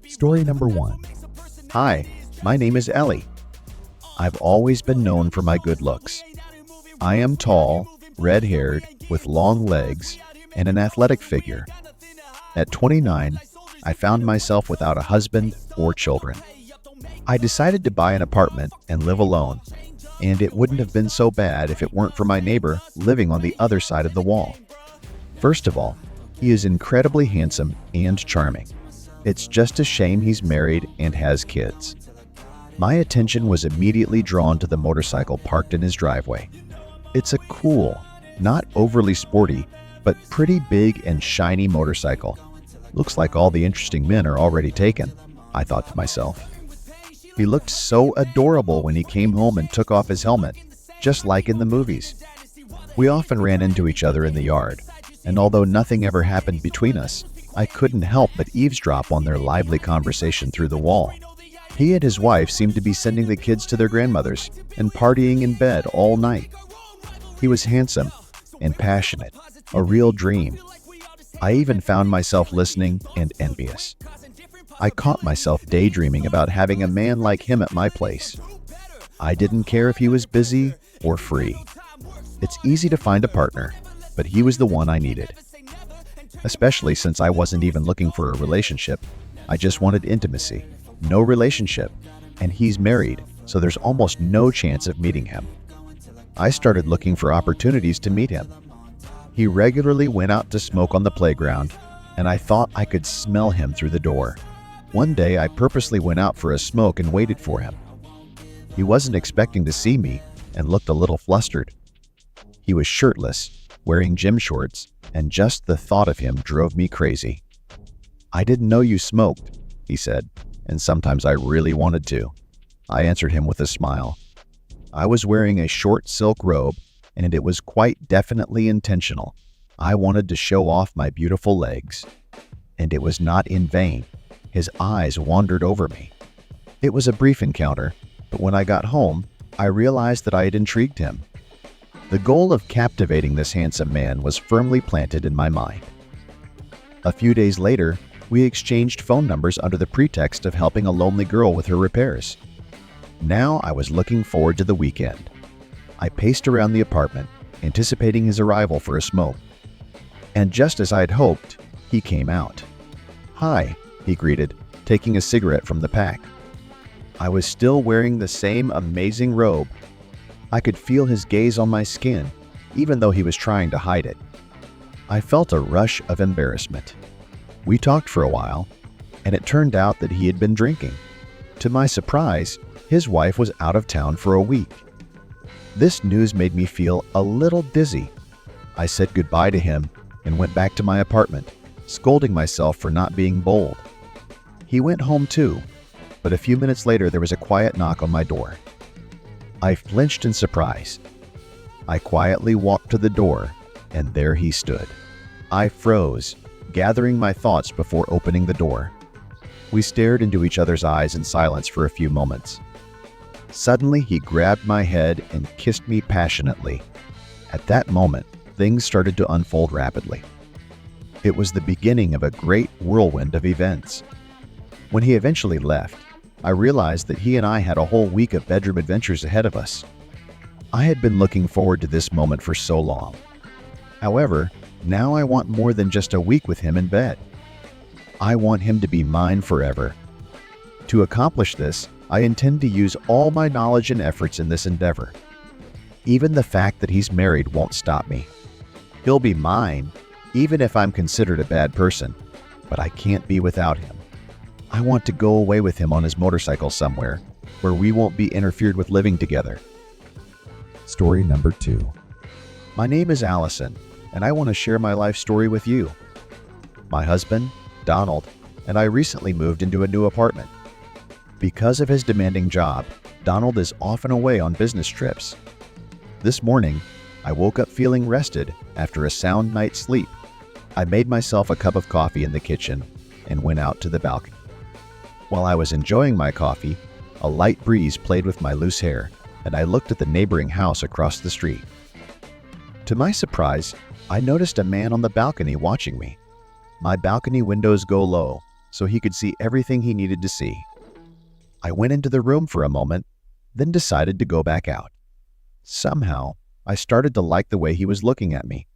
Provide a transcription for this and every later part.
Story number 1. Hi, my name is Ellie. I've always been known for my good looks. I am tall, red-haired, with long legs, and an athletic figure. At 29, I found myself without a husband or children. I decided to buy an apartment and live alone, and it wouldn't have been so bad if it weren't for my neighbor living on the other side of the wall. First of all, he is incredibly handsome and charming. It's just a shame he's married and has kids. My attention was immediately drawn to the motorcycle parked in his driveway. It's a cool, not overly sporty, but pretty big and shiny motorcycle. Looks like all the interesting men are already taken, I thought to myself. He looked so adorable when he came home and took off his helmet, just like in the movies. We often ran into each other in the yard, and although nothing ever happened between us, I couldn't help but eavesdrop on their lively conversation through the wall. He and his wife seemed to be sending the kids to their grandmother's and partying in bed all night. He was handsome and passionate, a real dream. I even found myself listening and envious. I caught myself daydreaming about having a man like him at my place. I didn't care if he was busy or free. It's easy to find a partner, but he was the one I needed. Especially since I wasn't even looking for a relationship. I just wanted intimacy, no relationship, and he's married, so there's almost no chance of meeting him. I started looking for opportunities to meet him. He regularly went out to smoke on the playground, and I thought I could smell him through the door. One day, I purposely went out for a smoke and waited for him. He wasn't expecting to see me and looked a little flustered. He was shirtless, wearing gym shorts, and just the thought of him drove me crazy. "I didn't know you smoked," he said, and sometimes I really wanted to. I answered him with a smile. I was wearing a short silk robe, and it was quite definitely intentional. I wanted to show off my beautiful legs. And it was not in vain. His eyes wandered over me. It was a brief encounter, but when I got home, I realized that I had intrigued him. The goal of captivating this handsome man was firmly planted in my mind. A few days later, we exchanged phone numbers under the pretext of helping a lonely girl with her repairs. Now I was looking forward to the weekend. I paced around the apartment, anticipating his arrival for a smoke. And just as I had hoped, he came out. "Hi," he greeted, taking a cigarette from the pack. I was still wearing the same amazing robe. I could feel his gaze on my skin, even though he was trying to hide it. I felt a rush of embarrassment. We talked for a while, and it turned out that he had been drinking. To my surprise, his wife was out of town for a week. This news made me feel a little dizzy. I said goodbye to him and went back to my apartment, scolding myself for not being bold. He went home too, but a few minutes later there was a quiet knock on my door. I flinched in surprise. I quietly walked to the door, and there he stood. I froze, gathering my thoughts before opening the door. We stared into each other's eyes in silence for a few moments. Suddenly, he grabbed my head and kissed me passionately. At that moment, things started to unfold rapidly. It was the beginning of a great whirlwind of events. When he eventually left, I realized that he and I had a whole week of bedroom adventures ahead of us. I had been looking forward to this moment for so long. However, now I want more than just a week with him in bed. I want him to be mine forever. To accomplish this, I intend to use all my knowledge and efforts in this endeavor. Even the fact that he's married won't stop me. He'll be mine, even if I'm considered a bad person, but I can't be without him. I want to go away with him on his motorcycle somewhere, where we won't be interfered with living together. Story number 2. My name is Allison, and I want to share my life story with you. My husband, Donald, and I recently moved into a new apartment. Because of his demanding job, Donald is often away on business trips. This morning, I woke up feeling rested after a sound night's sleep. I made myself a cup of coffee in the kitchen and went out to the balcony. While I was enjoying my coffee, a light breeze played with my loose hair, and I looked at the neighboring house across the street. To my surprise, I noticed a man on the balcony watching me. My balcony windows go low, so he could see everything he needed to see. I went into the room for a moment, then decided to go back out. Somehow, I started to like the way he was looking at me.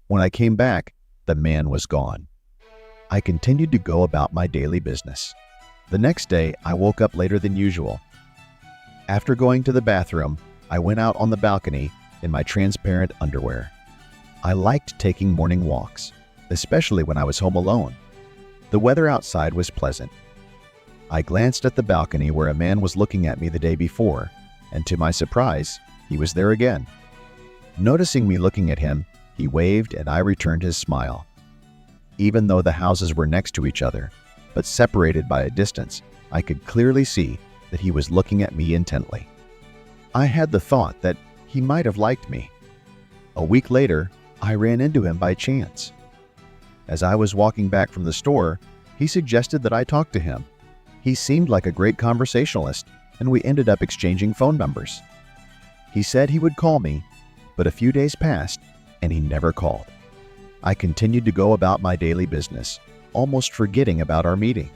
When I came back, the man was gone. I continued to go about my daily business. The next day, I woke up later than usual. After going to the bathroom, I went out on the balcony in my transparent underwear. I liked taking morning walks, especially when I was home alone. The weather outside was pleasant. I glanced at the balcony where a man was looking at me the day before, and to my surprise, he was there again. Noticing me looking at him, he waved and I returned his smile. Even though the houses were next to each other, but separated by a distance, I could clearly see that he was looking at me intently. I had the thought that he might have liked me. A week later, I ran into him by chance. As I was walking back from the store, he suggested that I talk to him. He seemed like a great conversationalist, and we ended up exchanging phone numbers. He said he would call me, but a few days passed, and he never called. I continued to go about my daily business, almost forgetting about our meeting.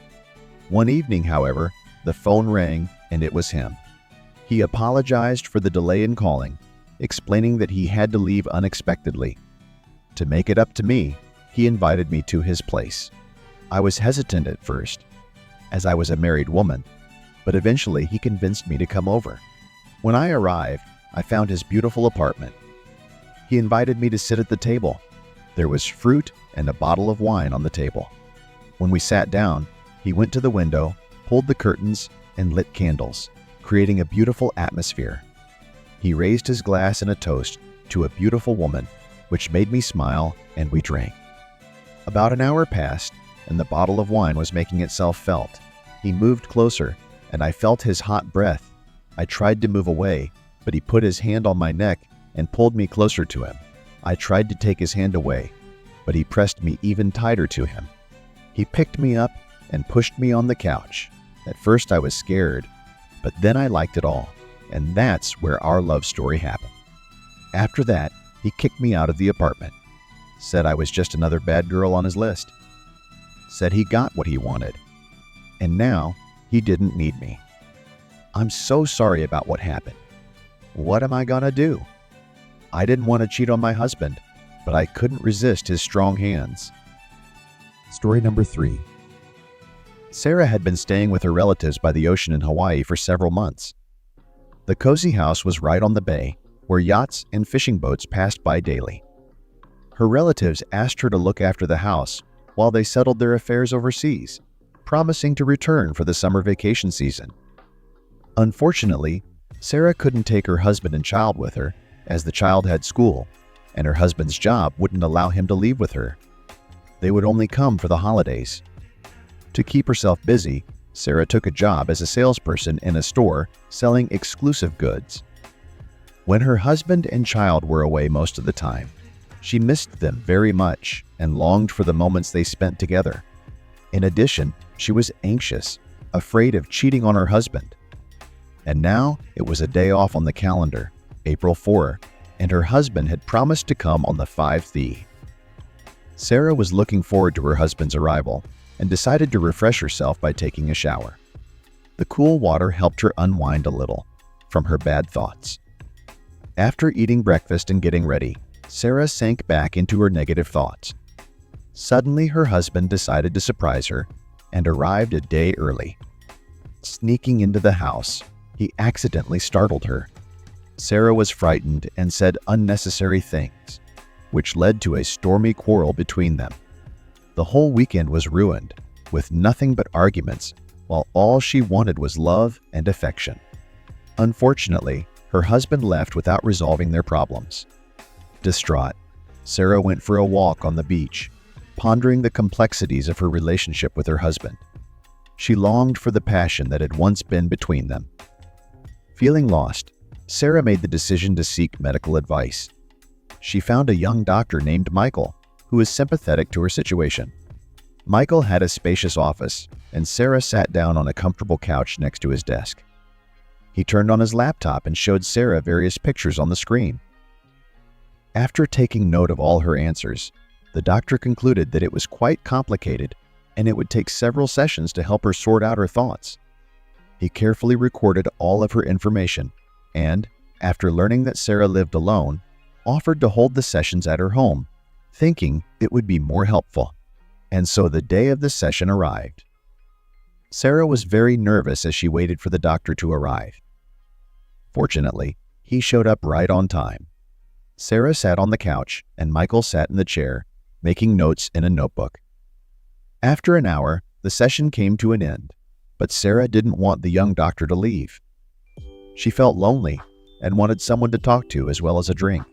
One evening, however, the phone rang, and it was him. He apologized for the delay in calling, explaining that he had to leave unexpectedly. To make it up to me, he invited me to his place. I was hesitant at first, as I was a married woman, but eventually he convinced me to come over. When I arrived, I found his beautiful apartment. He invited me to sit at the table. There was fruit and a bottle of wine on the table. When we sat down, he went to the window, pulled the curtains, and lit candles, creating a beautiful atmosphere. He raised his glass in a toast to a beautiful woman, which made me smile, and we drank. About an hour passed, and the bottle of wine was making itself felt. He moved closer, and I felt his hot breath. I tried to move away, but he put his hand on my neck and pulled me closer to him. I tried to take his hand away, but he pressed me even tighter to him. He picked me up and pushed me on the couch. At first I was scared, but then I liked it all, and that's where our love story happened. After that, he kicked me out of the apartment, said I was just another bad girl on his list, said he got what he wanted, and now he didn't need me. I'm so sorry about what happened. What am I gonna do? I didn't want to cheat on my husband, but I couldn't resist his strong hands. Story number 3. Sarah had been staying with her relatives by the ocean in Hawaii for several months. The cozy house was right on the bay, where yachts and fishing boats passed by daily. Her relatives asked her to look after the house while they settled their affairs overseas, promising to return for the summer vacation season. Unfortunately, Sarah couldn't take her husband and child with her, as the child had school, and her husband's job wouldn't allow him to leave with her. They would only come for the holidays. To keep herself busy, Sarah took a job as a salesperson in a store selling exclusive goods. When her husband and child were away most of the time, she missed them very much and longed for the moments they spent together. In addition, she was anxious, afraid of cheating on her husband. And now it was a day off on the calendar, April 4, and her husband had promised to come on the 5th. Sarah was looking forward to her husband's arrival and decided to refresh herself by taking a shower. The cool water helped her unwind a little from her bad thoughts. After eating breakfast and getting ready, Sarah sank back into her negative thoughts. Suddenly, her husband decided to surprise her and arrived a day early. Sneaking into the house, he accidentally startled her. Sarah was frightened and said unnecessary things, which led to a stormy quarrel between them. The whole weekend was ruined, with nothing but arguments, while all she wanted was love and affection. Unfortunately, her husband left without resolving their problems. Distraught, Sarah went for a walk on the beach, pondering the complexities of her relationship with her husband. She longed for the passion that had once been between them. Feeling lost, Sarah made the decision to seek medical advice. She found a young doctor named Michael, who was sympathetic to her situation. Michael had a spacious office, and Sarah sat down on a comfortable couch next to his desk. He turned on his laptop and showed Sarah various pictures on the screen. After taking note of all her answers, the doctor concluded that it was quite complicated and it would take several sessions to help her sort out her thoughts. He carefully recorded all of her information and, after learning that Sarah lived alone, offered to hold the sessions at her home, thinking it would be more helpful. And so the day of the session arrived. Sarah was very nervous as she waited for the doctor to arrive. Fortunately, he showed up right on time. Sarah sat on the couch and Michael sat in the chair, making notes in a notebook. After an hour, the session came to an end, but Sarah didn't want the young doctor to leave. She felt lonely and wanted someone to talk to as well as a drink.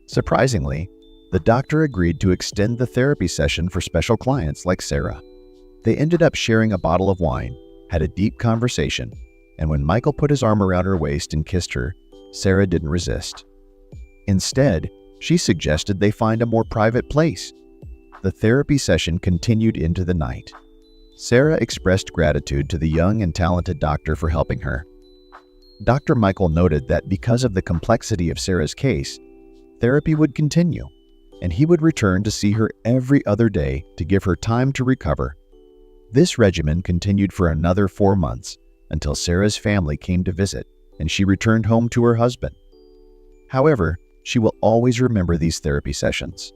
Surprisingly, the doctor agreed to extend the therapy session for special clients like Sarah. They ended up sharing a bottle of wine, had a deep conversation, and when Michael put his arm around her waist and kissed her, Sarah didn't resist. Instead, she suggested they find a more private place. The therapy session continued into the night. Sarah expressed gratitude to the young and talented doctor for helping her. Dr. Michael noted that because of the complexity of Sarah's case, therapy would continue, and he would return to see her every other day to give her time to recover. This regimen continued for another 4 months until Sarah's family came to visit and she returned home to her husband. However, she will always remember these therapy sessions.